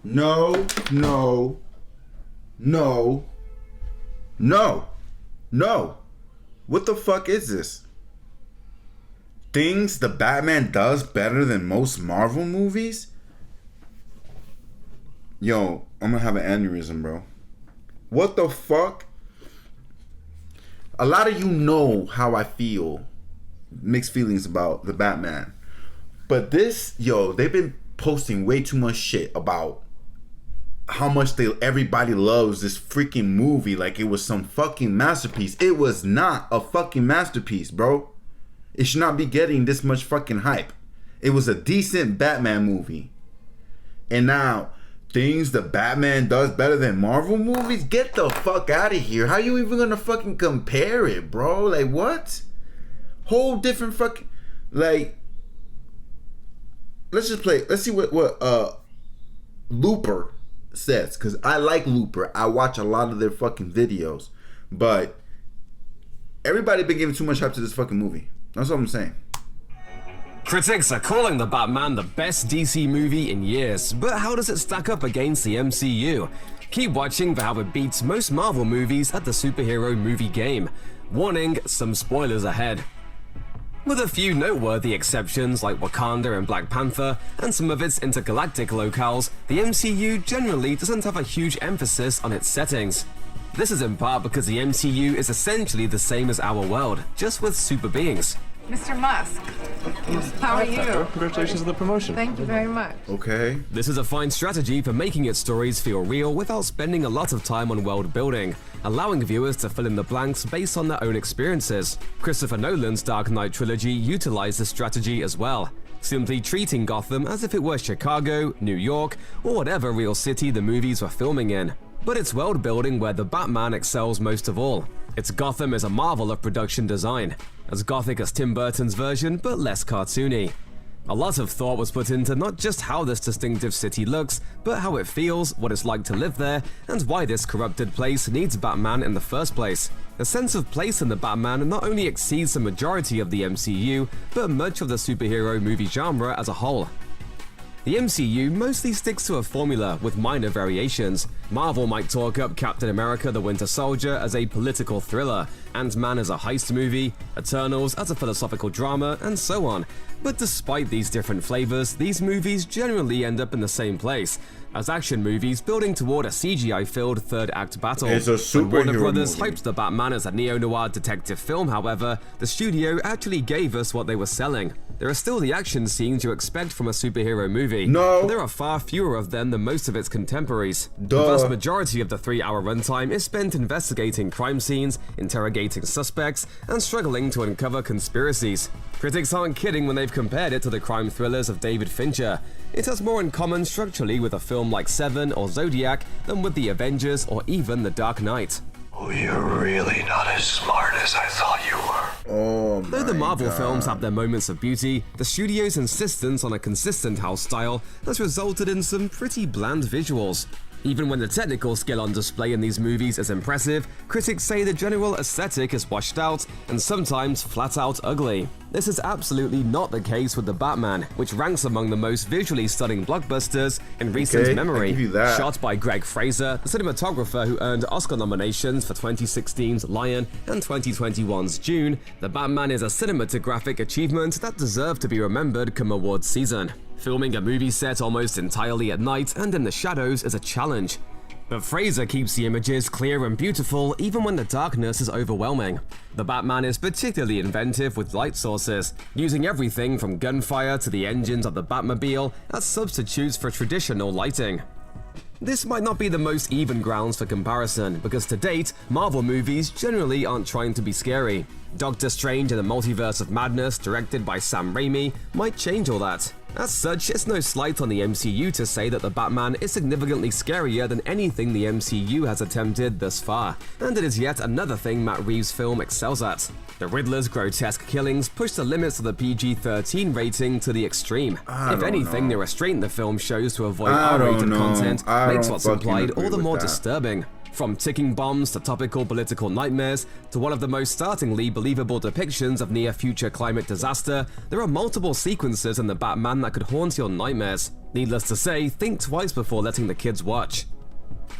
No, no, no, no, no. What the fuck is this? Things the Batman does better than most Marvel movies? Yo, I'm gonna have an aneurysm, bro. What the fuck? A lot of you know how I feel. Mixed feelings about the Batman. But this, yo, they've been posting way too much shit about how much everybody loves this freaking movie like it was some fucking masterpiece. It was not a fucking masterpiece, bro. It should not be getting this much fucking hype. It was a decent Batman movie. And now, things the Batman does better than Marvel movies? Get the fuck out of here. How you even gonna fucking compare it, bro? Like, what? Whole different fucking... Like... Let's just play... Let's see what Looper says. Because I like Looper. I watch a lot of their fucking videos. But... everybody been giving too much hype to this fucking movie. That's what I'm saying. Critics are calling The Batman the best DC movie in years, but how does it stack up against the MCU? Keep watching for how it beats most Marvel movies at the superhero movie game. Warning, some spoilers ahead. With a few noteworthy exceptions like Wakanda and Black Panther, and some of its intergalactic locales, the MCU generally doesn't have a huge emphasis on its settings. This is in part because the MCU is essentially the same as our world, just with super beings. Mr. Musk, how are you? Congratulations on the promotion. Thank you very much. Okay. This is a fine strategy for making its stories feel real without spending a lot of time on world building, allowing viewers to fill in the blanks based on their own experiences. Christopher Nolan's Dark Knight trilogy utilized this strategy as well, simply treating Gotham as if it were Chicago, New York, or whatever real city the movies were filming in. But it's world building where the Batman excels most of all. Its Gotham is a marvel of production design, as gothic as Tim Burton's version, but less cartoony. A lot of thought was put into not just how this distinctive city looks, but how it feels, what it's like to live there, and why this corrupted place needs Batman in the first place. The sense of place in the Batman not only exceeds the majority of the MCU, but much of the superhero movie genre as a whole. The MCU mostly sticks to a formula with minor variations. Marvel might talk up Captain America the Winter Soldier as a political thriller, Ant-Man as a heist movie, Eternals as a philosophical drama, and so on. But despite these different flavors, these movies generally end up in the same place, as action movies building toward a CGI-filled third-act battle. It's a superhero When Warner Brothers movie. hyped the Batman as a neo-noir detective film, however, the studio actually gave us what they were selling. There are still the action scenes you expect from a superhero movie, No. but there are far fewer of them than most of its contemporaries. The Duh. vast majority of the 3-hour runtime is spent investigating crime scenes, interrogating suspects, and struggling to uncover conspiracies. Critics aren't kidding when they've compared it to the crime thrillers of David Fincher. It has more in common structurally with a film like Seven or Zodiac than with The Avengers or even The Dark Knight. Oh, you're really not as smart as I thought you were. Oh my Though the Marvel God. films have their moments of beauty, the studio's insistence on a consistent house style has resulted in some pretty bland visuals. Even when the technical skill on display in these movies is impressive, critics say the general aesthetic is washed out and sometimes flat out ugly. This is absolutely not the case with The Batman, which ranks among the most visually stunning blockbusters in recent Okay, I memory. give you that. Shot by Greg Fraser, the cinematographer who earned Oscar nominations for 2016's Lion and 2021's Dune, The Batman is a cinematographic achievement that deserved to be remembered come awards season. Filming a movie set almost entirely at night and in the shadows is a challenge. But Fraser keeps the images clear and beautiful even when the darkness is overwhelming. The Batman is particularly inventive with light sources, using everything from gunfire to the engines of the Batmobile as substitutes for traditional lighting. This might not be the most even grounds for comparison, because to date, Marvel movies generally aren't trying to be scary. Doctor Strange in the Multiverse of Madness, directed by Sam Raimi, might change all that. As such, it's no slight on the MCU to say that the Batman is significantly scarier than anything the MCU has attempted thus far, and it is yet another thing Matt Reeves' film excels at. The Riddler's grotesque killings push the limits of the PG-13 rating to the extreme. If anything, the restraint the film shows to avoid R-rated content makes what's implied all the more disturbing. From ticking bombs to topical political nightmares, to one of the most startlingly believable depictions of near-future climate disaster, there are multiple sequences in The Batman that could haunt your nightmares. Needless to say, think twice before letting the kids watch.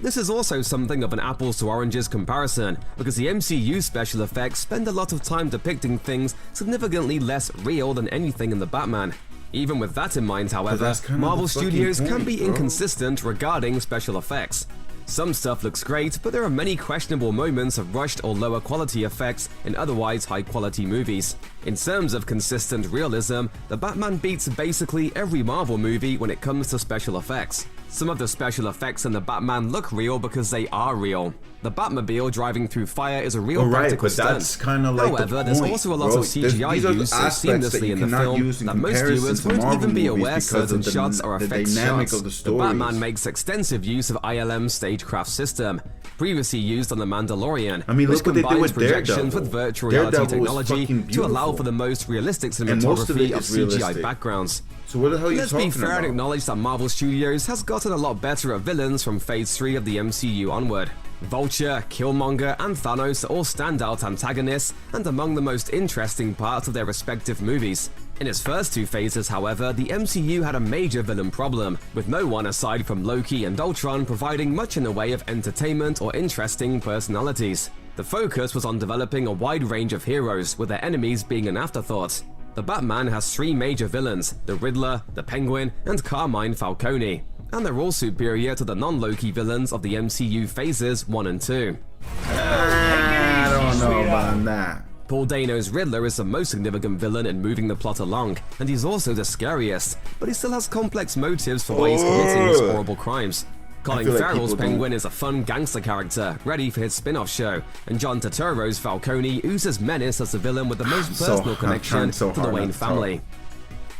This is also something of an apples to oranges comparison, because the MCU special effects spend a lot of time depicting things significantly less real than anything in the Batman. Even with that in mind, however, Marvel Studios can be inconsistent regarding special effects. Some stuff looks great, but there are many questionable moments of rushed or lower quality effects in otherwise high quality movies. In terms of consistent realism, the Batman beats basically every Marvel movie when it comes to special effects. Some of the special effects in the Batman look real because they are real. The Batmobile driving through fire is a real practical stunt. That's kind of like However, the there's point, also a lot bro. of CGI used so seamlessly in the film that most viewers won't even be aware certain shots are effects shots. The Batman makes extensive use of ILM's stagecraft system, previously used on The Mandalorian, which combines projections with virtual reality technology to allow for the most realistic cinematography of CGI backgrounds. So what the hell are you talking about? Let's be fair and acknowledge that Marvel Studios has gotten a lot better at villains from Phase 3 of the MCU onward. Vulture, Killmonger, and Thanos are all standout antagonists and among the most interesting parts of their respective movies. In its first two phases, however, the MCU had a major villain problem, with no one aside from Loki and Ultron providing much in the way of entertainment or interesting personalities. The focus was on developing a wide range of heroes, with their enemies being an afterthought. The Batman has three major villains, the Riddler, the Penguin, and Carmine Falcone, and they're all superior to the non-Loki villains of the MCU phases 1 and 2. I don't know about that. Paul Dano's Riddler is the most significant villain in moving the plot along, and he's also the scariest, but he still has complex motives for why he's committing his horrible crimes. Colin Farrell's Penguin is a fun gangster character, ready for his spin-off show, and John Turturro's Falcone oozes menace as the villain with the most personal connection to the Wayne family.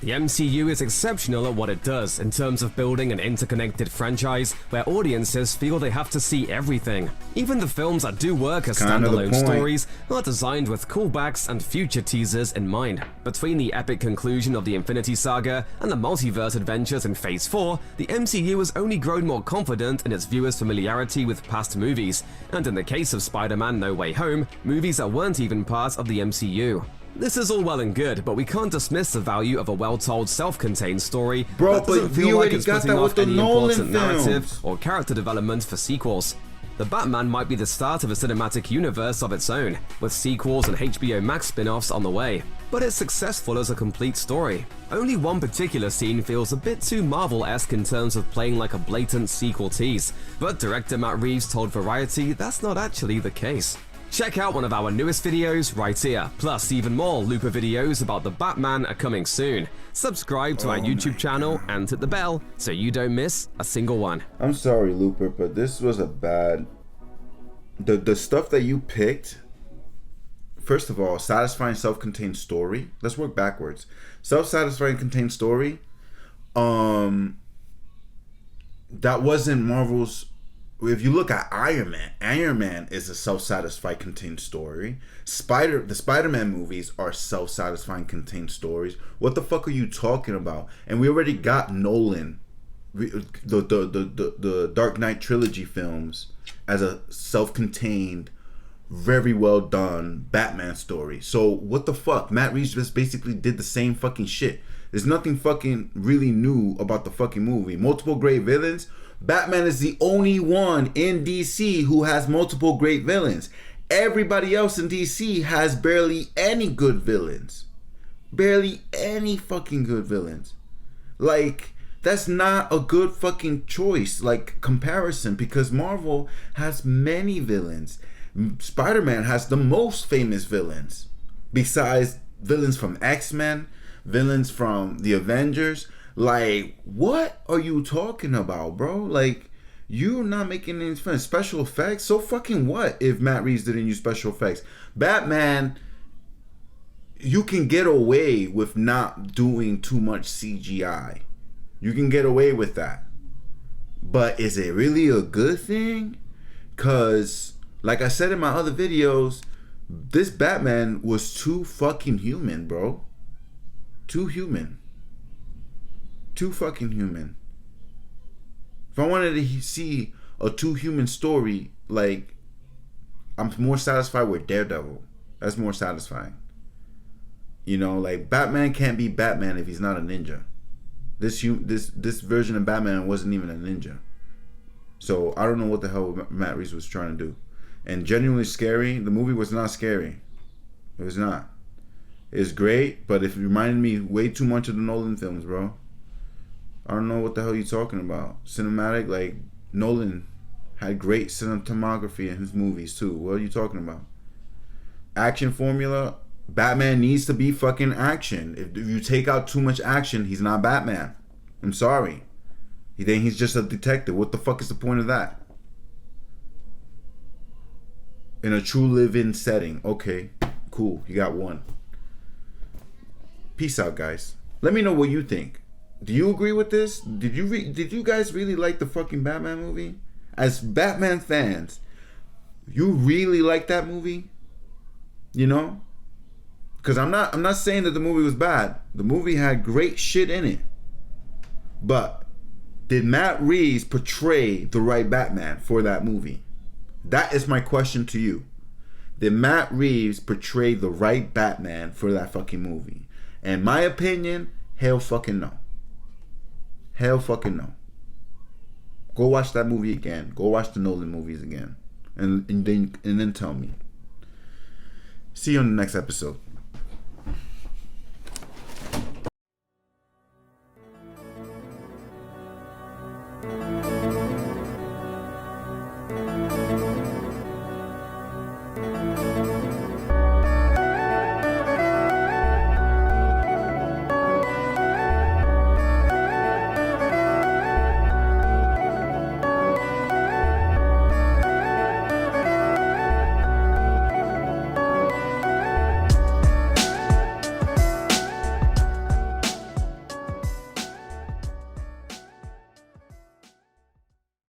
The MCU is exceptional at what it does in terms of building an interconnected franchise where audiences feel they have to see everything. Even the films that do work as standalone stories are designed with callbacks and future teasers in mind. Between the epic conclusion of the Infinity Saga and the multiverse adventures in Phase 4, the MCU has only grown more confident in its viewers' familiarity with past movies, and in the case of Spider-Man No Way Home, movies that weren't even part of the MCU. This is all well and good, but we can't dismiss the value of a well-told, self-contained story that doesn't feel like it's putting off any important narrative or character development for sequels. The Batman might be the start of a cinematic universe of its own, with sequels and HBO Max spin-offs on the way, but it's successful as a complete story. Only one particular scene feels a bit too Marvel-esque in terms of playing like a blatant sequel tease, but director Matt Reeves told Variety that's not actually the case. Check out one of our newest videos right here, plus even more Looper videos about the Batman are coming soon. Subscribe to our YouTube channel and hit the bell so you don't miss a single one. I'm sorry, Looper, but this was a bad... The stuff that you picked, first of all, satisfying self-contained story. Let's work backwards. Self-satisfying contained story, that wasn't Marvel's... If you look at Iron Man is a self-satisfied contained story. The Spider-Man movies are self-satisfying contained stories. What the fuck are you talking about? And we already got Nolan, the Dark Knight trilogy films, as a self-contained, very well done Batman story. So what the fuck? Matt Reeves just basically did the same fucking shit. There's nothing fucking really new about the fucking movie. Multiple great villains. Batman is the only one in DC who has multiple great villains. Everybody else in DC has barely any good villains. Barely any fucking good villains. Like, that's not a good fucking choice, like, comparison, because Marvel has many villains. Spider-Man has the most famous villains. Besides villains from X-Men, villains from the Avengers. Like, what are you talking about, bro? Like, you're not making any fun. Special effects? So fucking what if Matt Reeves didn't use special effects? Batman, you can get away with not doing too much CGI. You can get away with that. But is it really a good thing? Because, like I said in my other videos, this Batman was too fucking human, bro. Too human. Too fucking human. If I wanted to see a too human story, like, I'm more satisfied with Daredevil. That's more satisfying. You know, like, Batman can't be Batman if he's not a ninja. This version of Batman wasn't even a ninja. So I don't know what the hell Matt Reeves was trying to do. And genuinely scary, the movie was not scary. It was not. It's great, but it reminded me way too much of the Nolan films, bro. I don't know what the hell you're talking about. Cinematic, like, Nolan had great cinematography in his movies, too. What are you talking about? Action formula, Batman needs to be fucking action. If you take out too much action, he's not Batman. I'm sorry. Then he's just a detective. What the fuck is the point of that? In a true live-in setting. Okay, cool. You got one. Peace out, guys. Let me know what you think. Do you agree with this? Did you guys really like the fucking Batman movie? As Batman fans, you really like that movie? You know? Because I'm not saying that the movie was bad. The movie had great shit in it. But did Matt Reeves portray the right Batman for that movie? That is my question to you. Did Matt Reeves portray the right Batman for that fucking movie? In my opinion, hell fucking no. Hell fucking no. Go watch that movie again. Go watch the Nolan movies again. And then tell me. See you on the next episode.